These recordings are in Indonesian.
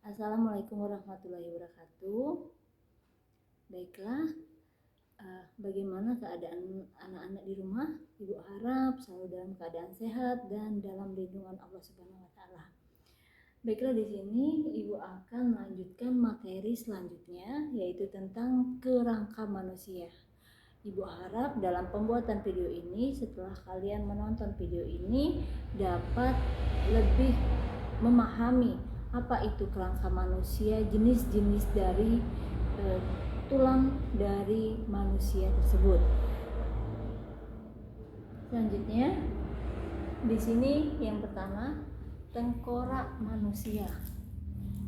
Assalamualaikum warahmatullahi wabarakatuh. Baiklah, bagaimana keadaan anak-anak di rumah? Ibu harap selalu dalam keadaan sehat dan dalam lindungan Allah Subhanahu wa taala. Baiklah, di sini Ibu akan melanjutkan materi selanjutnya, yaitu tentang kerangka manusia. Ibu harap dalam pembuatan video ini, setelah kalian menonton video ini, dapat lebih memahami apa itu kerangka manusia, jenis-jenis dari tulang dari manusia tersebut. Selanjutnya, di sini yang pertama, tengkorak manusia.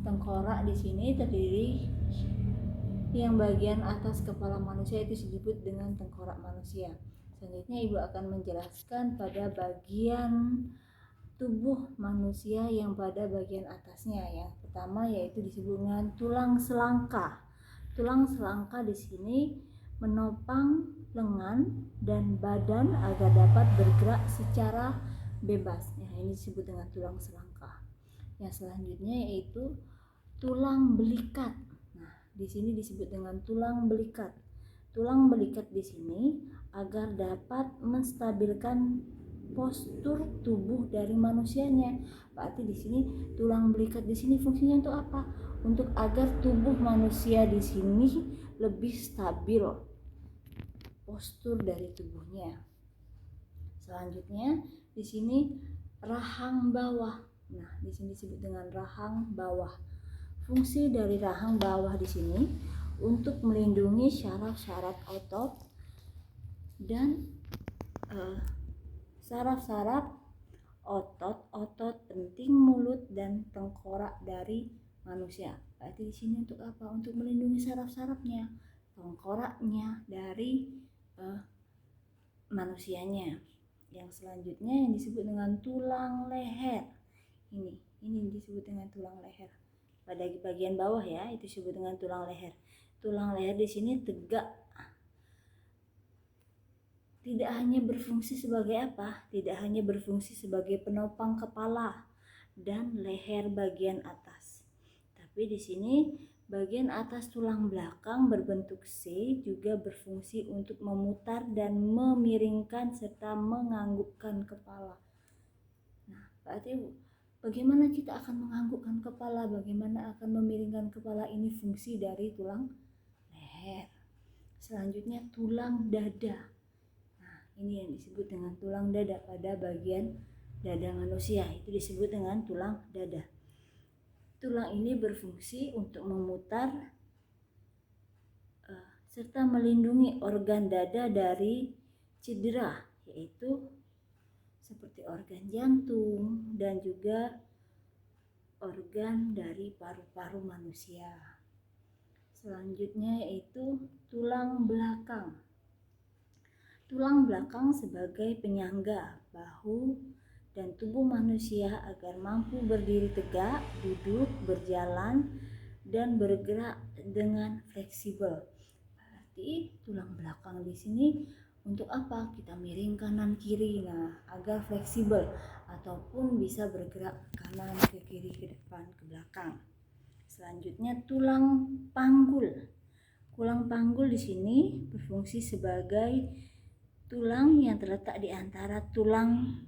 Tengkorak di sini terdiri yang bagian atas kepala manusia itu disebut dengan tengkorak manusia. Selanjutnya Ibu akan menjelaskan pada bagian tubuh manusia yang pada bagian atasnya. Yang pertama yaitu disebut dengan tulang selangka. Tulang selangka di sini menopang lengan dan badan agar dapat bergerak secara bebas. Ini disebut dengan tulang selangka. Yang selanjutnya yaitu tulang belikat. Di sini disebut dengan tulang belikat. Tulang belikat di sini agar dapat menstabilkan postur tubuh dari manusianya. Berarti di sini tulang belikat di sini fungsinya untuk apa? Untuk agar tubuh manusia di sini lebih stabil postur dari tubuhnya. Selanjutnya di sini rahang bawah. Di sini disebut dengan rahang bawah. Fungsi dari rahang bawah di sini untuk melindungi syaraf-syaraf otot dan saraf-saraf otot penting mulut dan tengkorak dari manusia. Berarti di sini untuk apa? Untuk melindungi saraf-sarafnya, tengkoraknya dari manusianya. Yang selanjutnya yang disebut dengan tulang leher. Ini disebut dengan tulang leher. Pada bagian bawah ya, itu disebut dengan tulang leher. Tulang leher di sini tegak. Tidak hanya berfungsi sebagai apa? Tidak hanya berfungsi sebagai penopang kepala dan leher bagian atas. Tapi di sini bagian atas tulang belakang berbentuk C juga berfungsi untuk memutar dan memiringkan serta menganggukkan kepala. Berarti bagaimana kita akan menganggukkan kepala, bagaimana akan memiringkan kepala, ini fungsi dari tulang leher. Selanjutnya tulang dada. Ini yang disebut dengan tulang dada pada bagian dada manusia, itu disebut dengan tulang dada. Tulang ini berfungsi untuk memutar serta melindungi organ dada dari cedera, yaitu seperti organ jantung dan juga organ dari paru-paru manusia. Selanjutnya yaitu tulang belakang. Tulang belakang sebagai penyangga bahu dan tubuh manusia agar mampu berdiri tegak, duduk, berjalan, dan bergerak dengan fleksibel. Berarti tulang belakang di sini untuk apa? Kita miring kanan kiri, agar fleksibel ataupun bisa bergerak kanan ke kiri, ke depan, ke belakang. Selanjutnya tulang panggul. Tulang panggul di sini berfungsi sebagai tulang yang terletak di antara tulang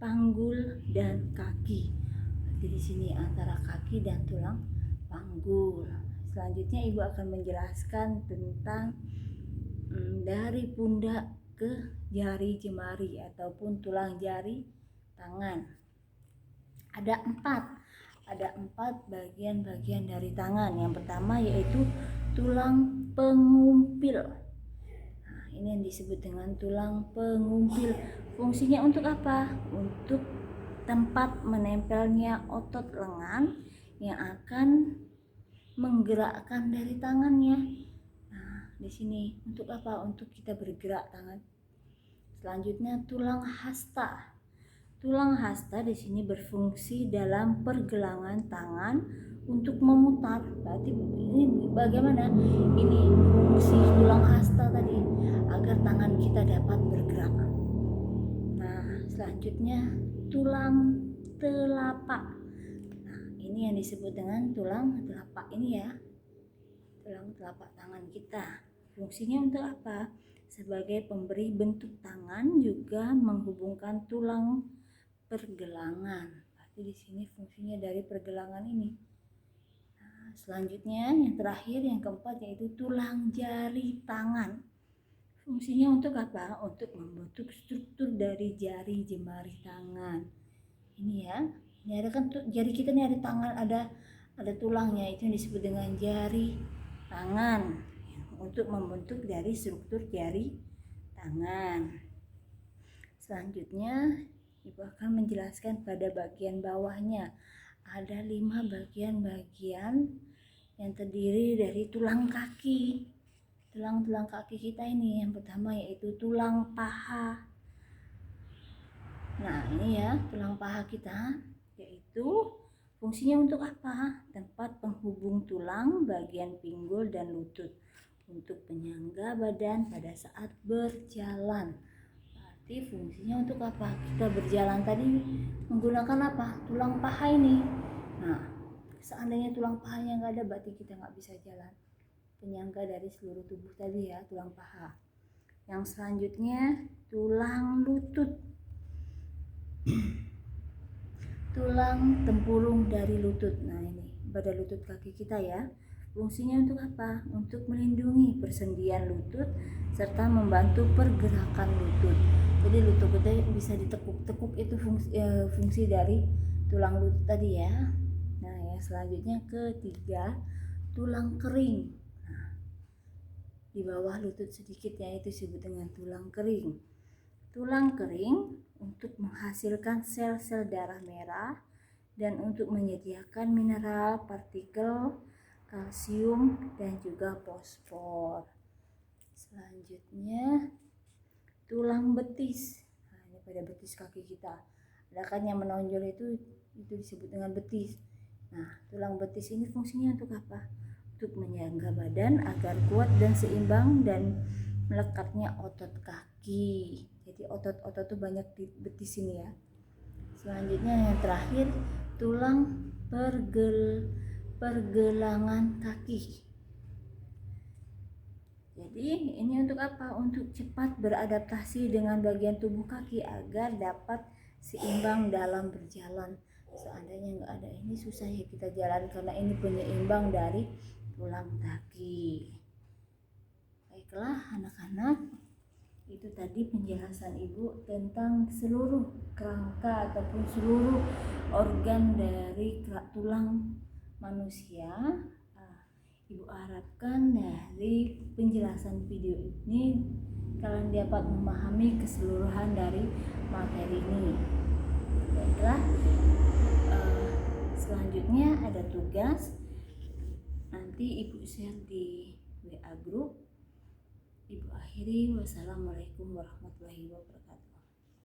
panggul dan kaki. Berarti di sini antara kaki dan tulang panggul. Selanjutnya Ibu akan menjelaskan tentang dari pundak ke jari jemari ataupun tulang jari tangan. Ada empat bagian-bagian dari tangan. Yang pertama yaitu tulang pengumpil. Ini yang disebut dengan tulang pengumpil. Fungsinya untuk apa? Untuk tempat menempelnya otot lengan yang akan menggerakkan dari tangannya. Di sini untuk apa? Untuk kita bergerak tangan. Selanjutnya tulang hasta. Tulang hasta di sini berfungsi dalam pergelangan tangan untuk memutar. Berarti ini bagaimana? Ini fungsi tulang hasta tadi agar tangan kita dapat bergerak. Selanjutnya tulang telapak. ini yang disebut dengan tulang telapak ini ya, tulang telapak tangan kita. Fungsinya untuk apa? Sebagai pemberi bentuk tangan, juga menghubungkan tulang pergelangan. Berarti di sini fungsinya dari pergelangan ini. Nah, selanjutnya yang terakhir, yang keempat, yaitu tulang jari tangan. Fungsinya untuk apa? Untuk membentuk struktur dari jari jemari tangan. Ini ya, ini ada kan jari kita ini ada tangan, ada tulangnya, itu yang disebut dengan jari tangan, untuk membentuk dari struktur jari tangan. Selanjutnya Ibu akan menjelaskan pada bagian bawahnya. Ada 5 bagian-bagian yang terdiri dari tulang kaki. Tulang-tulang kaki kita ini, yang pertama yaitu tulang paha. Nah ini ya, tulang paha kita, yaitu fungsinya untuk apa? Tempat penghubung tulang bagian pinggul dan lutut, untuk penyangga badan pada saat berjalan. Berarti fungsinya untuk apa? Kita berjalan tadi menggunakan apa? Tulang paha ini. Nah, seandainya tulang pahanya nggak ada, berarti kita nggak bisa jalan. Penyangga dari seluruh tubuh tadi ya, tulang paha. Yang selanjutnya tulang lutut. Tulang tempurung dari lutut. Nah ini pada lutut kaki kita ya. Fungsinya untuk apa? Untuk melindungi persendian lutut serta membantu pergerakan lutut. Jadi lutut kita bisa ditekuk-tekuk, itu fungsi dari tulang lutut tadi ya. Nah yang selanjutnya ketiga, tulang kering. Di bawah lutut sedikit ya, itu disebut dengan tulang kering. Tulang kering untuk menghasilkan sel-sel darah merah dan untuk menyediakan mineral, partikel, kalsium dan juga fosfor. Selanjutnya tulang betis. Nah, ini pada betis kaki kita. Ada kan yang menonjol itu disebut dengan betis. Nah, tulang betis ini fungsinya untuk apa? Untuk menyangga badan agar kuat dan seimbang dan melekatnya otot kaki. Jadi otot-otot tuh banyak di betis ini ya. Selanjutnya yang terakhir, tulang pergelangan kaki. Jadi ini untuk apa? Untuk cepat beradaptasi dengan bagian tubuh kaki agar dapat seimbang dalam berjalan. Seandainya nggak ada ini, susah ya kita jalan, karena ini penyeimbang dari tulang kaki. Baiklah anak-anak, itu tadi penjelasan Ibu tentang seluruh kerangka ataupun seluruh organ dari tulang manusia. Ibu harapkan dari penjelasan video ini kalian dapat memahami keseluruhan dari materi ini. Baiklah, selanjutnya ada tugas, nanti Ibu share di WA group. Ibu akhiri, wassalamualaikum warahmatullahi wabarakatuh.